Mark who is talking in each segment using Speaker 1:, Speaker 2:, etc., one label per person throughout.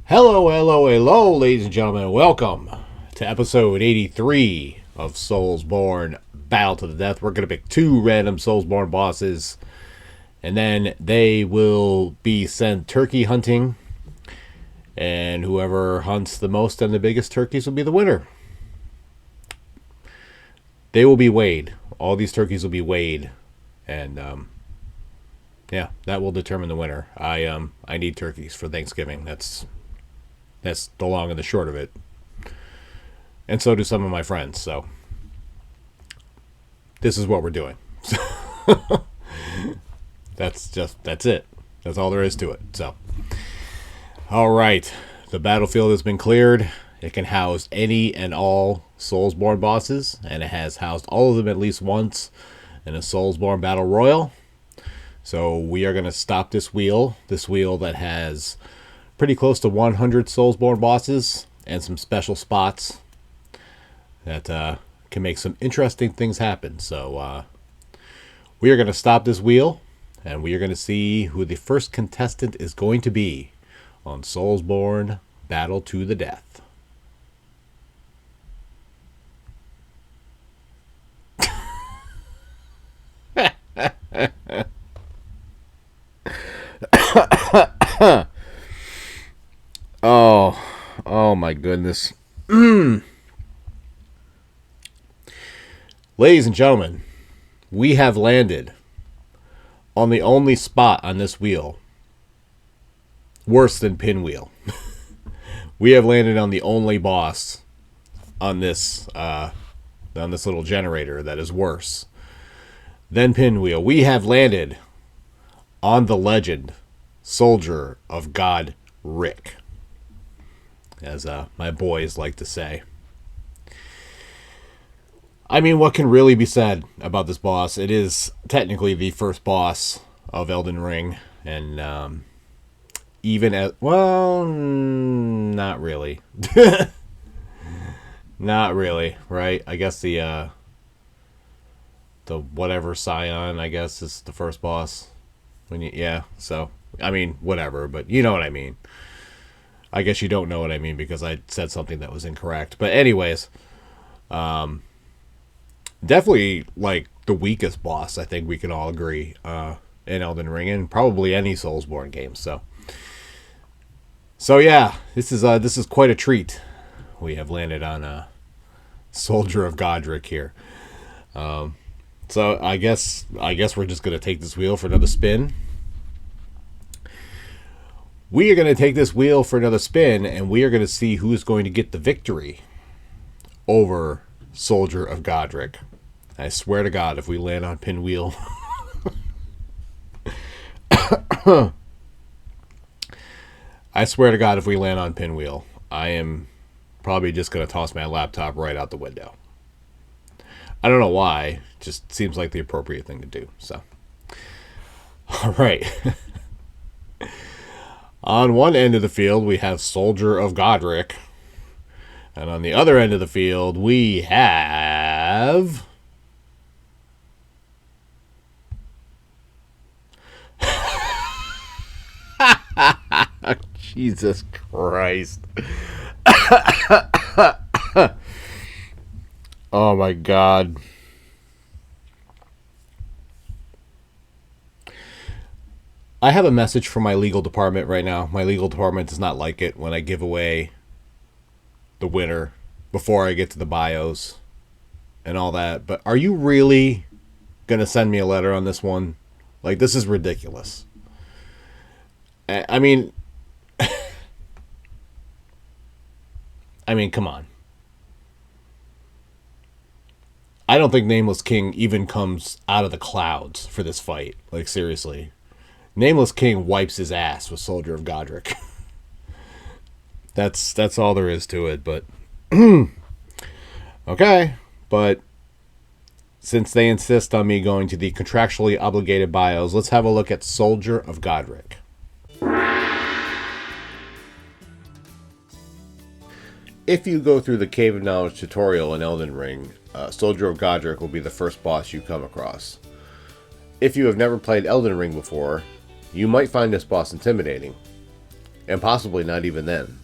Speaker 1: Hello, hello, hello, ladies and gentlemen. Welcome to episode 83 of SoulsBorne Battle to the Death. We're going to pick two random SoulsBorne bosses, and then they will be sent turkey hunting, and whoever hunts the most and the biggest turkeys will be the winner. They will be weighed. All these turkeys will be weighed, and yeah, that will determine the winner. I need turkeys for Thanksgiving. That's the long and the short of it. And so do some of my friends. So this is what we're doing. That's it. That's all there is to it. So, all right. The battlefield has been cleared. It can house any and all SoulsBorne bosses, and it has housed all of them at least once in a SoulsBorne Battle Royal. So we are going to stop this wheel that has pretty close to 100 SoulsBorne bosses and some special spots that can make some interesting things happen. So we are going to stop this wheel, and we are going to see who the first contestant is going to be on SoulsBorne Battle to the Death. Oh my goodness. Ladies and gentlemen, we have landed on the only spot on this wheel worse than Pinwheel. We have landed on the only boss on this little generator that is worse than Pinwheel. We have landed on the legend Soldier of God Rick, as my boys like to say. I mean, what can really be said about this boss? It is technically the first boss of Elden Ring, and even as well, not really. Not really, right? I guess the whatever Scion, I guess, is the first boss. So I mean, whatever, but you know what I mean. I guess you don't know what I mean because I said something that was incorrect. But anyways, definitely like the weakest boss, I think we can all agree, in Elden Ring and probably any SoulsBorne game. So yeah, this is quite a treat. We have landed on a Soldier of Godric here. So I guess we're just gonna take this wheel for another spin. We are going to take this wheel for another spin, and we are going to see who's going to get the victory over Soldier of Godric. I swear to God, if we land on Pinwheel, I swear to God, if we land on Pinwheel, I am probably just going to toss my laptop right out the window. I don't know why. It just seems like the appropriate thing to do. So, all right. On one end of the field, we have Soldier of Godric. And on the other end of the field, we have... Jesus Christ. Oh my God. I have a message from my legal department right now. My legal department does not like it when I give away the winner before I get to the bios and all that. But are you really going to send me a letter on this one? Like, this is ridiculous. I mean, come on. I don't think Nameless King even comes out of the clouds for this fight. Like, seriously. Nameless King wipes his ass with Soldier of Godric. That's all there is to it, but okay. But since they insist on me going to the contractually obligated bios, let's have a look at Soldier of Godric. If you go through the Cave of Knowledge tutorial in Elden Ring, Soldier of Godric will be the first boss you come across. If you have never played Elden Ring before, you might find this boss intimidating. and possibly not even then.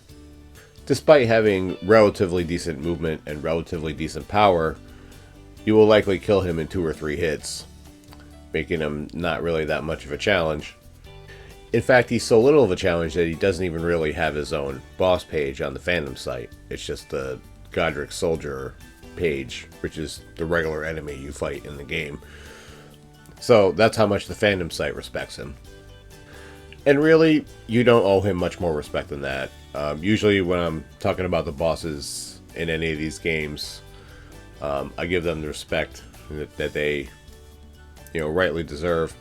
Speaker 1: Despite having relatively decent movement and relatively decent power, you will likely kill him in 2 or 3 hits, making him not really that much of a challenge. In fact, he's so little of a challenge that he doesn't even really have his own boss page on the fandom site. It's just the Godric Soldier page, which is the regular enemy you fight in the game. So that's how much the fandom site respects him. And really, you don't owe him much more respect than that. Usually when I'm talking about the bosses in any of these games, I give them the respect that they, rightly deserve.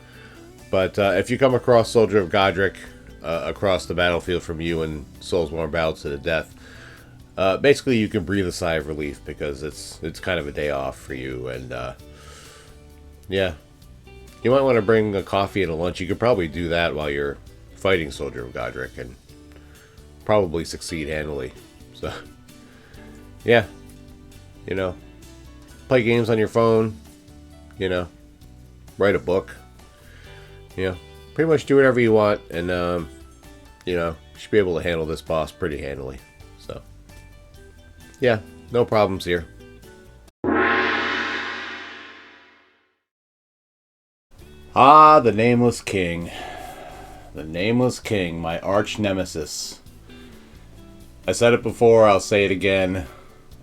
Speaker 1: But if you come across Soldier of Godric across the battlefield from you and SoulsBorne Battle to the Death, basically you can breathe a sigh of relief because it's kind of a day off for you. And yeah, you might want to bring a coffee and a lunch. You could probably do that while you're fighting Soldier of Godric and probably succeed handily. So yeah, play games on your phone, write a book, pretty much do whatever you want, and you should be able to handle this boss pretty handily. So yeah, no problems here. Ah, the Nameless King. The Nameless King, my arch nemesis. I said it before, I'll say it again.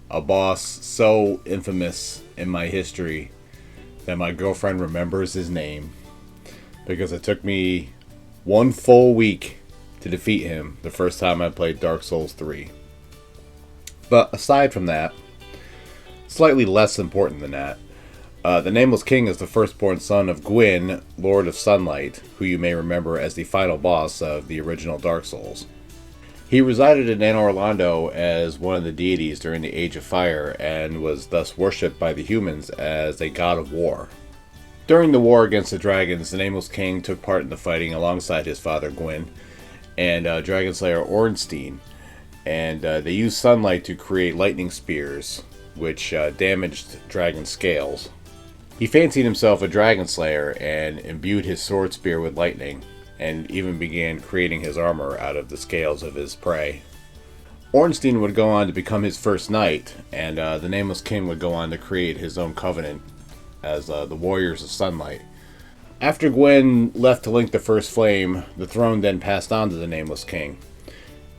Speaker 1: A boss so infamous in my history that my girlfriend remembers his name. Because it took me 1 full week to defeat him the first time I played Dark Souls 3. But aside from that, slightly less important than that, the Nameless King is the firstborn son of Gwyn, Lord of Sunlight, who you may remember as the final boss of the original Dark Souls. He resided in Anor Londo as one of the deities during the Age of Fire, and was thus worshipped by the humans as a god of war. During the war against the dragons, the Nameless King took part in the fighting alongside his father Gwyn and Dragon Slayer Ornstein, and they used sunlight to create lightning spears, which damaged dragon scales. He fancied himself a dragon slayer and imbued his sword spear with lightning, and even began creating his armor out of the scales of his prey. Ornstein would go on to become his first knight, and the Nameless King would go on to create his own covenant as the Warriors of Sunlight. After Gwyn left to link the First Flame, the throne then passed on to the Nameless King,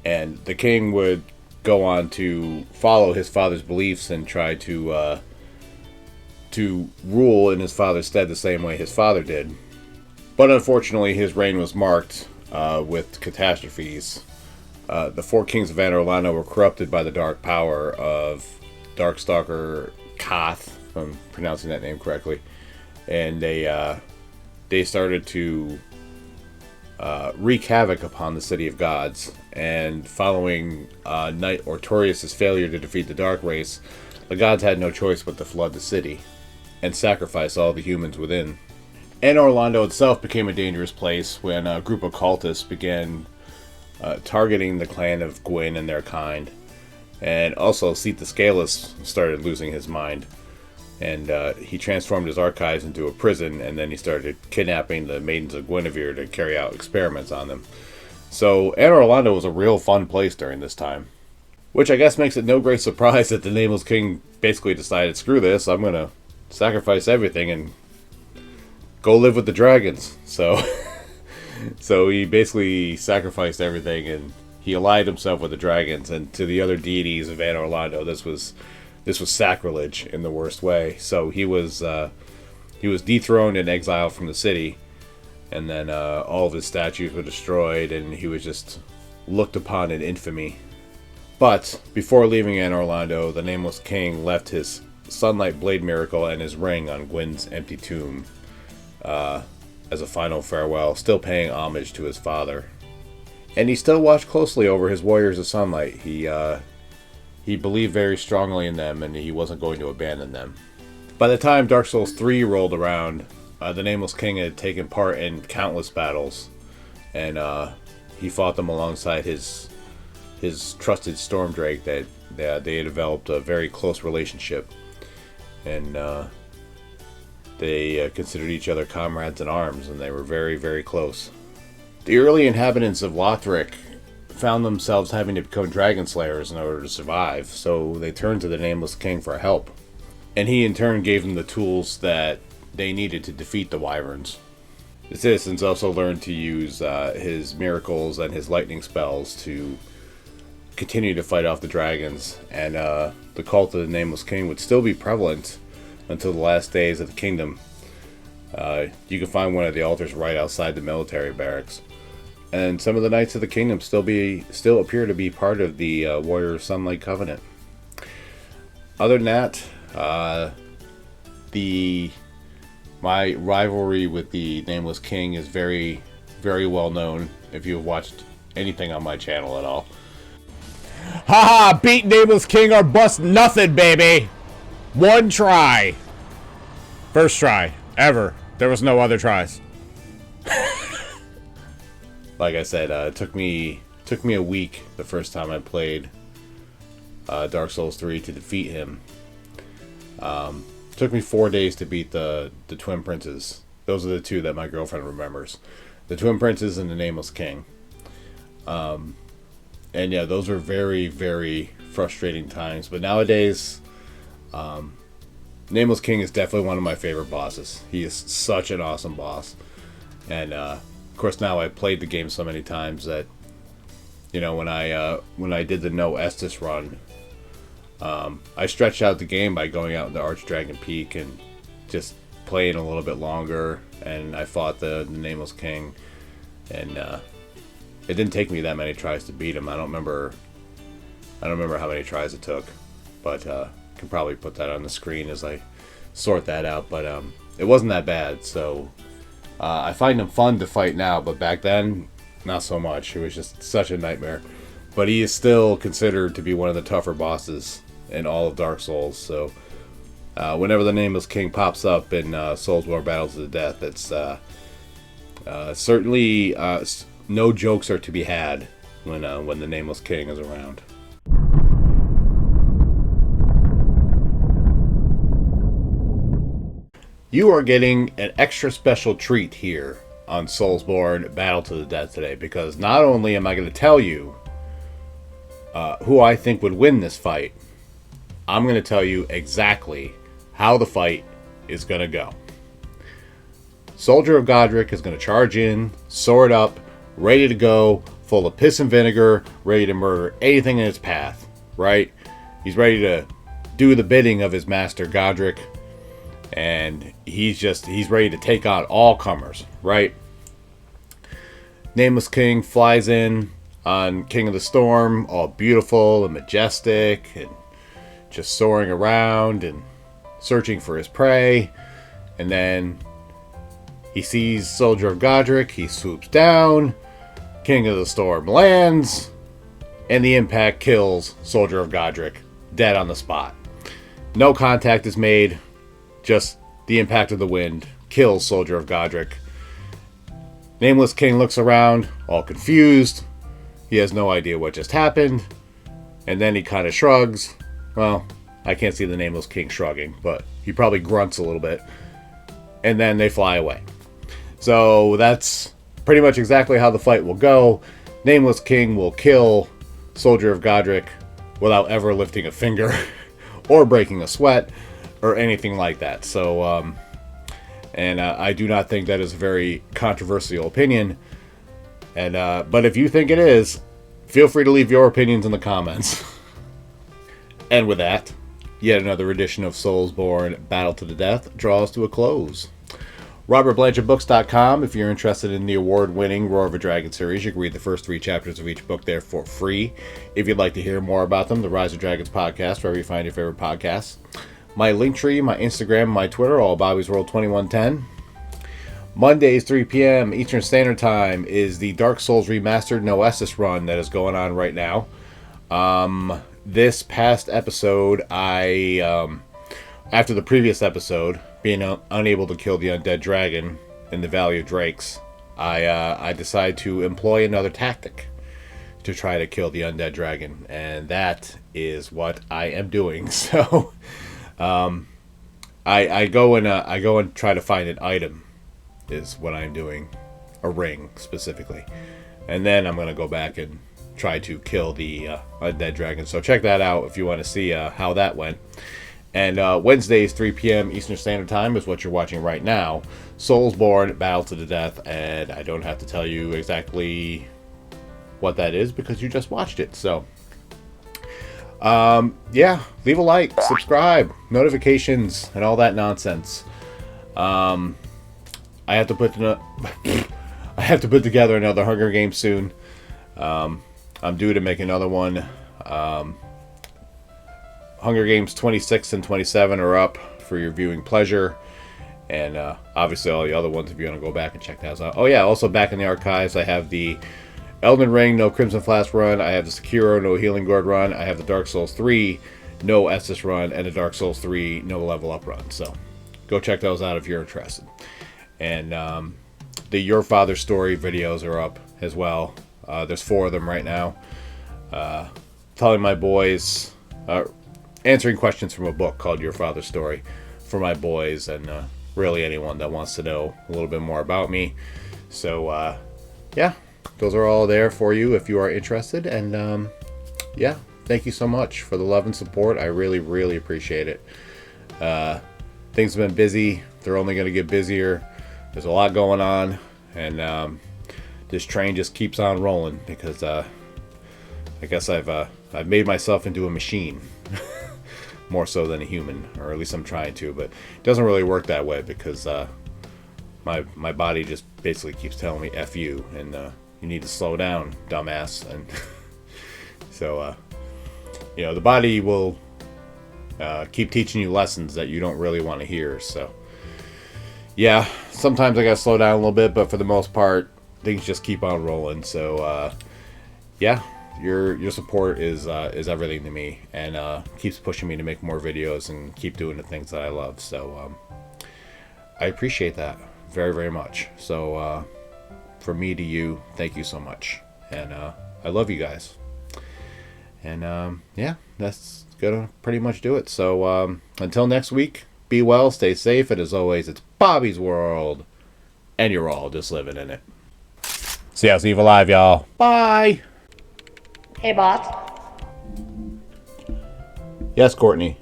Speaker 1: and the king would go on to follow his father's beliefs and try to rule in his father's stead the same way his father did. But unfortunately, his reign was marked with catastrophes. The 4 kings of Anor Londo were corrupted by the dark power of Darkstalker Koth, if I'm pronouncing that name correctly, and they started to wreak havoc upon the City of Gods. And following Knight Ortorius' failure to defeat the Dark Race, the gods had no choice but to flood the city and sacrifice all the humans within. Anor Londo itself became a dangerous place when a group of cultists began targeting the clan of Gwyn and their kind. And also, Seath the Scaleless started losing his mind. And he transformed his archives into a prison, and then he started kidnapping the Maidens of Guinevere to carry out experiments on them. So Anor Londo was a real fun place during this time. Which I guess makes it no great surprise that the Nameless King basically decided, screw this, I'm going to sacrifice everything and go live with the dragons. So he basically sacrificed everything, and he allied himself with the dragons. And to the other deities of Anor Londo, this was sacrilege in the worst way. So he was dethroned and exiled from the city, and then all of his statues were destroyed, and he was just looked upon in infamy. But before leaving Anor Londo, the Nameless King left his Sunlight Blade Miracle and his ring on Gwyn's empty tomb as a final farewell, still paying homage to his father. And he still watched closely over his Warriors of Sunlight. He believed very strongly in them, and he wasn't going to abandon them. By the time Dark Souls 3 rolled around, the Nameless King had taken part in countless battles, and he fought them alongside his trusted Stormdrake that they had developed a very close relationship, and they considered each other comrades in arms, and they were very, very close. The early inhabitants of Lothric found themselves having to become dragon slayers in order to survive, so they turned to the Nameless King for help. And he in turn gave them the tools that they needed to defeat the wyverns. The citizens also learned to use his miracles and his lightning spells to continue to fight off the dragons, and the cult of the Nameless King would still be prevalent until the last days of the kingdom. You can find one of the altars right outside the military barracks. And some of the Knights of the Kingdom still appear to be part of the Warrior Sunlight Covenant. Other than that, my rivalry with the Nameless King is very, very well known if you've watched anything on my channel at all. Haha! Beat Nameless King or bust nothing, baby! One try! First try, ever. There was no other tries. Like I said, it took me a week the first time I played Dark Souls 3 to defeat him. Took me 4 days to beat the Twin Princes. Those are the two that my girlfriend remembers. The Twin Princes and the Nameless King. And yeah, those were very, very frustrating times. But nowadays, Nameless King is definitely one of my favorite bosses. He is such an awesome boss. And of course, now I've played the game so many times that, you know, when I did the No Estus run, I stretched out the game by going out into Archdragon Peak and just playing a little bit longer. And I fought the Nameless King, and it didn't take me that many tries to beat him. I don't remember how many tries it took, but can probably put that on the screen as I sort that out. But it wasn't that bad, so I find him fun to fight now, but back then, not so much. It was just such a nightmare. But he is still considered to be one of the tougher bosses in all of Dark Souls. So whenever the Nameless King pops up in SoulsBorne Battle to the Death, it's certainly no jokes are to be had when the Nameless King is around. You are getting an extra special treat here on SoulsBorne Battle to the Death today, because not only am I going to tell you who I think would win this fight, I'm going to tell you exactly how the fight is going to go. Soldier of Godric is going to charge in, sword up, ready to go, full of piss and vinegar, ready to murder anything in its path, right? He's ready to do the bidding of his master Godric, and he's ready to take on all comers, right? Nameless King flies in on King of the Storm, all beautiful and majestic, and just soaring around and searching for his prey. And then he sees Soldier of Godric, he swoops down, King of the Storm lands, and the impact kills Soldier of Godric, dead on the spot. No contact is made, just the impact of the wind kills Soldier of Godric. Nameless King looks around, all confused. He has no idea what just happened. And then he kind of shrugs. Well, I can't see the Nameless King shrugging, but he probably grunts a little bit. And then they fly away. So that's pretty much exactly how the fight will go. Nameless King will kill Soldier of Godric without ever lifting a finger or breaking a sweat or anything like that. So, I do not think that is a very controversial opinion. And but if you think it is, feel free to leave your opinions in the comments. And with that, yet another edition of SoulsBorne Battle to the Death draws to a close. RobertBlanchardBooks.com. If you're interested in the award-winning Roar of a Dragon series, you can read the first 3 chapters of each book there for free. If you'd like to hear more about them, the Rise of Dragons podcast, wherever you find your favorite podcasts. My Linktree, my Instagram, my Twitter, all Bobby's World 2110. Mondays, 3 p.m. Eastern Standard Time is the Dark Souls Remastered No Estus run that is going on right now. This past episode, after the previous episode, being unable to kill the undead dragon in the Valley of Drakes, I decided to employ another tactic to try to kill the undead dragon, and that is what I am doing. So, I go and try to find an item, is what I'm doing, a ring specifically, and then I'm gonna go back and try to kill the undead dragon. So check that out if you want to see how that went. And Wednesdays, 3 p.m. Eastern Standard Time is what you're watching right now. SoulsBorne, Battle to the Death. And I don't have to tell you exactly what that is because you just watched it. So, yeah, leave a like, subscribe, notifications, and all that nonsense. I have to put together another Hunger Games soon. I'm due to make another one. Hunger Games 26 and 27 are up for your viewing pleasure. And obviously all the other ones if you want to go back and check those out. Oh yeah, also back in the archives I have the Elden Ring No Crimson Flask run. I have the Sekiro No Healing Gourd run. I have the Dark Souls 3 No Estus run. And the Dark Souls 3 No Level Up run. So go check those out if you're interested. And the Your Father Story videos are up as well. There's 4 of them right now. Telling my boys... answering questions from a book called Your Father's Story for my boys and really anyone that wants to know a little bit more about me. So, yeah, those are all there for you if you are interested. And, yeah, thank you so much for the love and support. I really, really appreciate it. Things have been busy. They're only going to get busier. There's a lot going on. And this train just keeps on rolling because I guess I've made myself into a machine. More so than a human, or at least I'm trying to, but it doesn't really work that way because my body just basically keeps telling me F you and you need to slow down, dumbass. And so you know, the body will keep teaching you lessons that you don't really want to hear. So yeah, sometimes I gotta slow down a little bit, but for the most part things just keep on rolling. So yeah, your support is everything to me, and keeps pushing me to make more videos and keep doing the things that I love. So I appreciate that very, very much. So from me to you, thank you so much, and I love you guys. And yeah, that's gonna pretty much do it. So until next week, be well, stay safe, and as always, it's Bobby's World, and you're all just living in it. See you alive, y'all. Bye.
Speaker 2: Hey, boss.
Speaker 1: Yes, Courtney.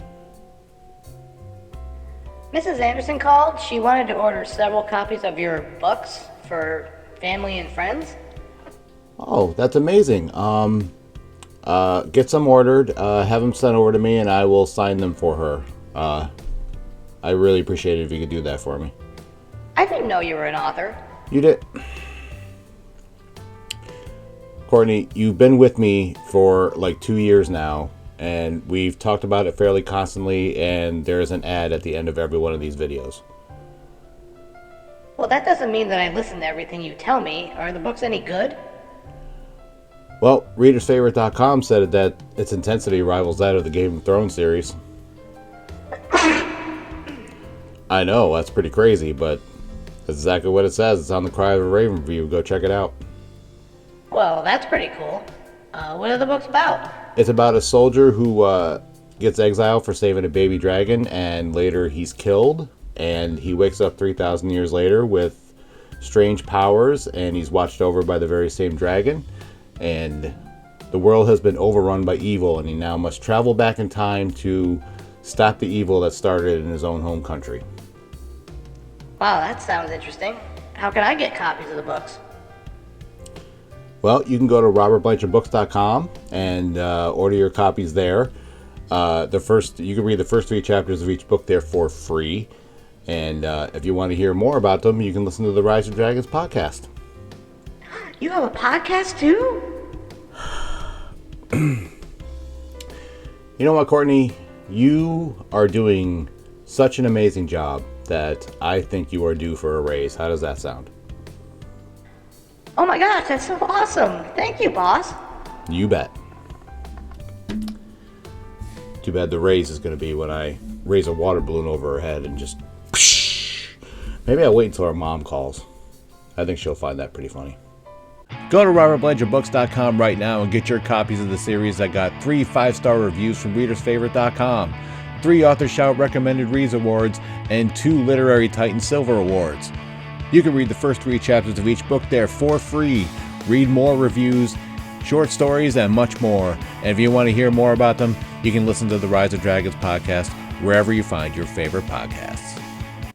Speaker 2: Mrs. Anderson called. She wanted to order several copies of your books for family and friends.
Speaker 1: Oh, that's amazing. Get some ordered, have them sent over to me, and I will sign them for her. I really appreciate it if you could do that for me.
Speaker 2: I didn't know you were an author.
Speaker 1: You did. Courtney, you've been with me for like 2 years now, and we've talked about it fairly constantly, and there's an ad at the end of every one of these videos.
Speaker 2: Well, that doesn't mean that I listen to everything you tell me. Are the books any good?
Speaker 1: Well, readersfavorite.com said that its intensity rivals that of the Game of Thrones series. I know, that's pretty crazy, but that's exactly what it says. It's on the Cry of a Raven review. Go check it out.
Speaker 2: Well, that's pretty cool. What are the books about?
Speaker 1: It's about a soldier who gets exiled for saving a baby dragon, and later he's killed, and he wakes up 3,000 years later with strange powers, and he's watched over by the very same dragon, and the world has been overrun by evil, and he now must travel back in time to stop the evil that started in his own home country.
Speaker 2: Wow, that sounds interesting. How can I get copies of the books?
Speaker 1: Well, you can go to robertblanchardbooks.com and order your copies there. You can read the first 3 chapters of each book there for free. And if you want to hear more about them, you can listen to the Rise of Dragons podcast.
Speaker 2: You have a podcast too?
Speaker 1: You know what, Courtney? You are doing such an amazing job that I think you are due for a raise. How does that sound?
Speaker 2: Oh my gosh, that's so awesome. Thank you, boss.
Speaker 1: You bet. Too bad the raise is going to be when I raise a water balloon over her head and just... Maybe I'll wait until her mom calls. I think she'll find that pretty funny. Go to robertblanchardbooks.com right now and get your copies of the series that got 3 5-star reviews from readersfavorite.com, 3 Author Shout Recommended Reads Awards, and 2 Literary Titan Silver Awards. You can read the first 3 chapters of each book there for free, read more reviews, short stories, and much more. And if you want to hear more about them, you can listen to the Rise of Dragons podcast wherever you find your favorite podcasts.